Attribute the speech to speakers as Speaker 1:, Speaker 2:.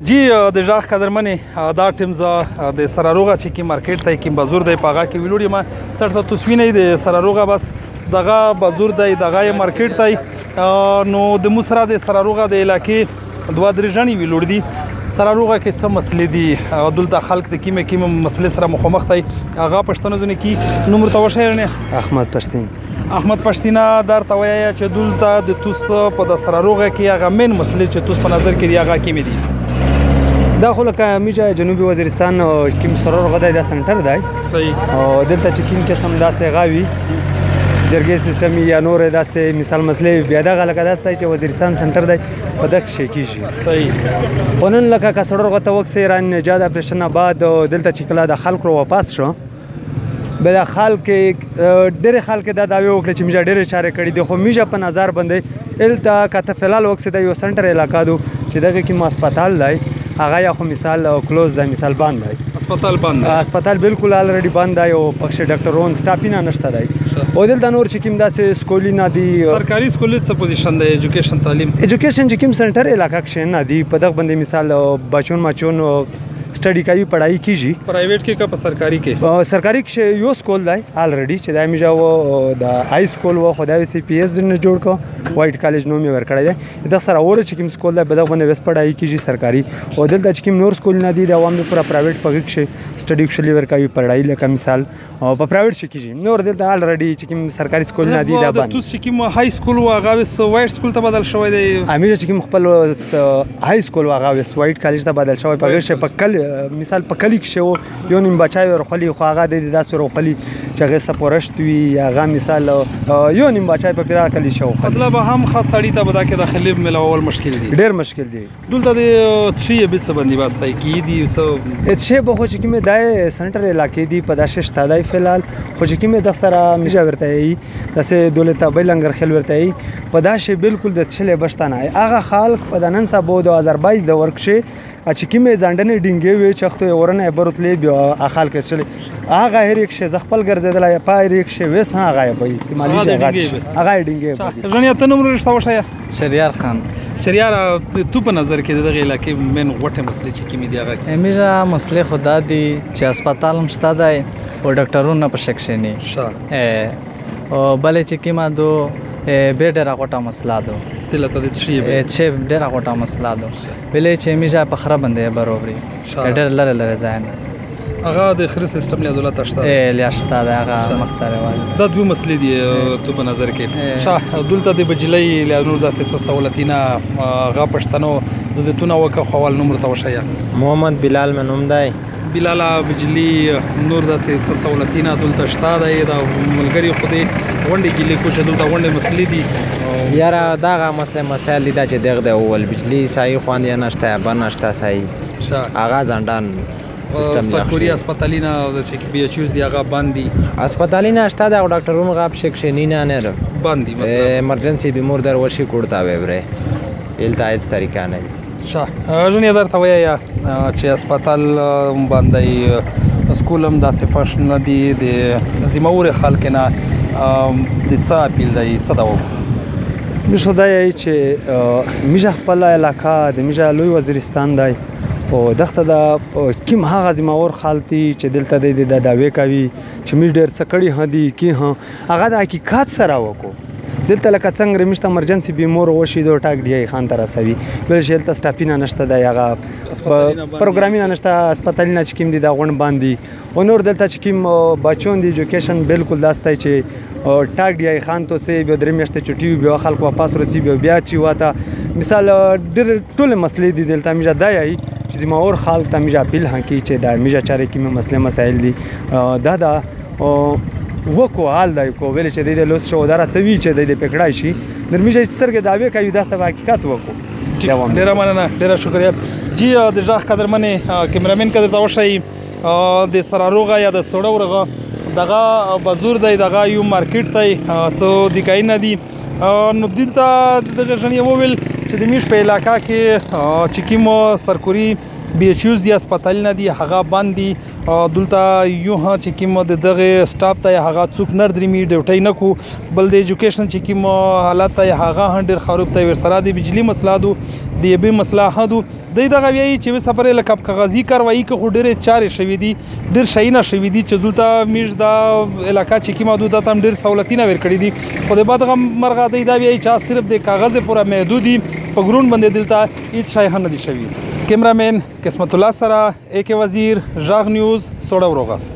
Speaker 1: جی د ژغ قدرمنې دا ټیم زه د سراروغه چې کوم مارکیټ ته کوم بازور دی په هغه کې ویلوړ یم څرته تسوینې د سراروغه بس دغه بازور دی دغه مارکیټ ته نو د موسره د سراروغه د علاقې دوه درې ژڼې ویلوړ دي سراروغه کې څه مسلې دي دلته خلک د کومې مسلې سره مخامخ دي هغه پښتنو ځنې کې نوم ورته وښایې
Speaker 2: احمد پښتین
Speaker 1: احمد پښتینه درته وایه چې دلته د توس په د سراروغه کې هغه مین مسلې چې توس په نظر کې دي هغه کومې دي
Speaker 2: دا خو لکه میجا جنوبي وزیرستان کوم سراروغه دی دا سنټر دی
Speaker 1: صحیح
Speaker 2: او دلته چې کوم قسم داسې غاوي جرګې سیستم یا نور داسې مثال مسلې بیا دغه لکه داسې دی چې وزیرستان سنټر دی په دغه شی کېږي
Speaker 1: صحیح
Speaker 2: خو نن لکه که سراروغه ته وکسې ایران نجات اپریشن نه بعد دلته چې کله د خلکو واپس شو بل خلک ډېر خلک دا دعوی وکړي چې میجا ډېر چارې کړې دي خو میجا په نظر باندې الته کته فلال وکسې د یو سنټر علاقہ دو چې دغه کې هسپتال دی هغه یا خو مثال کلوز دی مثال بند دی هسپتال بالکل الریډي بند دی او پکښې ډاکټرون سټاپینه نشته دی او دلته نور چې کوم داسې سکولونه دي
Speaker 1: سرکاري سکول څه پوزیشن دی ایجوکیشن تعلیم
Speaker 2: ایجوکیشن چې کوم سنټر علاقہ کې نه دی په دغه باندې مثال بچون ماچون سټډي کوي پڑھائی کیږي
Speaker 1: پرایویټ کې کا په سرکاري کې
Speaker 2: سرکاري کې یو سکول دی الریډي چې دا میجا و د های سکول و خدای سی پی ایس نه جوړ کو وایټ کالج نوم یې ورکړی دی د سره اور چې کوم سکول دی په دغه باندې وس پڑھائی کیږي سرکاري او دلته چې کوم نور سکول نه دی د عوام لپاره پرایویټ پګ کې سټډي کښلي ورکوي پڑھائی لکه مثال او په پرایویټ شي کیږي نور دلته الریډي چې کوم سرکاري سکول نه دی دا باندې
Speaker 1: تاسو چې کوم های سکول و هغه وایټ سکول ته بدل شوی دی
Speaker 2: امیر چې کوم خپل های سکول و هغه وایټ کالج ته بدل شوی په کل مثال په کلی کې شو یو نیم بچای ورخلی خو هغه د داس ورخلی چې هغه سپورشت وي هغه مثال یو نیم بچای په پیرا کلی شو
Speaker 1: مطلب هم خاص سړی ته بدا کې داخلي ملول مشکل دي
Speaker 2: ډیر مشکل دي
Speaker 1: دلته د شی به څه باندې واسطه کی دي څه
Speaker 2: شی به خو چې کومه دای سنټر علاقې دي په داشه شتادای فلال خو چې کومه د سره میجا ورته ای داسې دولت ابي لنګر خل ورته ای په داشه بالکل د چله بشتانه هغه خلک په دنن سبو 2022 د ورکشه چې کومه ځانډنه ډینګي وي چخته ورنه برتلې بیا اخال کې چلی هغه هر یک شی زغپل ګرځیدل یا پای یک شی وس هغه په استعمالي هغه ډینګي
Speaker 1: ژوند ته نوم رښتا وشایا
Speaker 3: شریار خان
Speaker 1: شریار تو په نظر کې دغه علاقې من غوټه مسلې چې کومې دی هغه
Speaker 3: میرا مسلې خدا دی چې هسپتال هم شته دی او ډاکټرونه په شکشنی او بلې چې کیما دو به ډېر غوټه مسله ده
Speaker 1: دلته د شی به
Speaker 3: چې ډېر غوټه مسله ده بلې چې میجا په خراب باندې برابري ډېر لره ځای
Speaker 1: هغه د خري سیستم له دولت اشته
Speaker 3: لیاشته ده هغه مختاره وایي
Speaker 1: دا دوه مسلې دي تو په نظر کې شاه دلته د بجلی له نور داسې څه سہولتینه غا پښتنو زدتونه وک خوال نوم ته وشیا
Speaker 4: محمد بلال منوم دی
Speaker 1: بلال بجلی نور داسې څه سہولتینه دلته شته دی دا ملګری خو دې غونډې کې لیکو چې دلته غونډې مسلې دي
Speaker 4: یاره دغه مسایل دي چې دغه اول بجلی صحیح خوان یا نشته بنشته صحیح هغه ځندان سیستم
Speaker 1: سرکوري هسپتالینه چې بي ایچ یوز دی هغه باندې
Speaker 4: هسپتالینه شته د ډاکټرونو غاب شکشنینه نه
Speaker 1: باندې مطلب
Speaker 4: ایمرجنسي بیمور در ورشي کوړتا وبره الته هیڅ طریقه نه
Speaker 1: شاه ژوند درته وایي چې هسپتال باندې سکول هم داسې فاشن دی د زمور خلک نه د څه اپیل دی څه دا
Speaker 2: مشه دا چې میجا خپل علاقہ د میجا لوی وزیرستان دی او دغه د کوم هغه زمور خالتي چې دلته د داوی کوي چې می ډېر څه کړي هدي کې هغه د حقیقت سره وکړو دلته لکه څنګه رمشته ایمرجنسي بیمور وشي دو ټاک دی خان تر رسوي بل شلته سټاپینه نشته دی هغه پروګرامینګ نشته هسپتالینه چې کوم دي دا غون باندې او نور دلته چې کوم بچون دی ایجوکیشن بالکل داسته چې ټاک دی خان تو سه به درې میاشتې چټي بیا خلکو واپس ورسي بیا چې واته مثال ډېر ټول مسلې دي دلته میجا دای چې زمور خلک ته میجا اپیل هکې چې دا میجا چارې کې مسایل دي دا وکو حال دی کو ویل چې د لوس شو دره څوي چې د پکړای شي درمیشه سرګه داوی کوي داسته حقیقت وکو
Speaker 1: ډیره مننه ډیره شکریہ جی د ژغ قدرمنې کیمرامین کده دا وشي د سراروغه یا د سړورغه دغه بازور دی دغه یو مارکیټ دی څو د کاینه دی نو دلته دغه ژنې وویل چې د میش په علاقہ کې چې کوم سرکوري بي ایچ یوز دي هسپتالونه دي هغه بند دي دلته یو چې کوم د دغه سټاف ته هغه څوک نه درېمي ډیوټۍ نه کو بل د ایجوکیشن چې کوم حالات ته هغه هم ډېر خراب ته ورسره د بجلی مسله دو د یبې مسله هدو د دغه ویایي چې سفر لکه کاغذي کاروایی که خو ډېرې چارې شوي دي ډېر شیونه شوي دي چې دلته میږ دا علاقه چې کومه دلته هم ډېر سهولتونه ورکړي دي خو د بعد هغه مرغه دی دا ویایي چې صرف د کاغذ پوره محدود دي په ګرون باندې دلته هیڅ شی هم نه دي شوي کیمرامین قسمت الله سره AK وزیر ژغ نیوز سوړه وروغه